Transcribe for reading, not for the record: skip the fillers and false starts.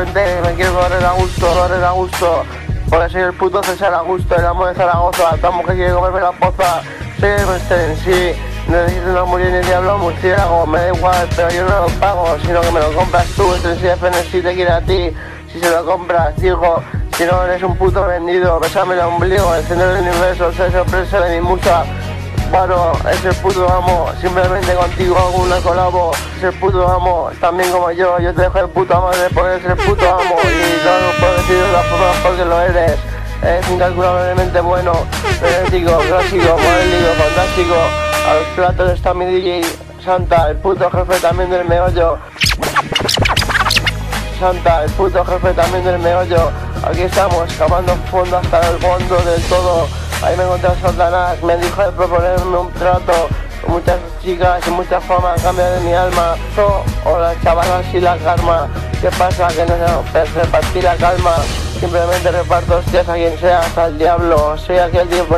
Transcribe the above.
simplemente me quiero correr a gusto, porque soy el puto César Augusto, el amo de Zaragoza, esta mujer quiere comerme la poza, soy el Mester en sí, no necesito una muriel ni diablo murciélago, me da igual, pero yo no lo pago, sino que me lo compras tú, este en sí FNC te quiere a ti, si se lo compras, digo, si no eres un puto vendido, besame el ombligo, el centro del universo, soy sorpresa de mi musa. Bueno, es el puto amo, simplemente contigo hago una colabo, es el puto amo, también como yo te dejo el puto amo de poder ser el puto amo y no lo puedo decir de la forma porque lo eres. Es incalculablemente bueno, frenético, clásico, modélico, fantástico. A los platos está mi DJ Santa, el puto jefe también del meollo. Santa, el puto jefe también del meollo. Aquí estamos, cavando fondo hasta el fondo del todo. Ahí me encontré a Satanás, me dijo de proponerme un trato con muchas chicas y mucha fama a cambio de mi alma. O las chavalas y la karma. ¿Qué pasa? Que no sé repartir la calma. Simplemente reparto hostias a quien sea, hasta el diablo. Soy aquel tipo.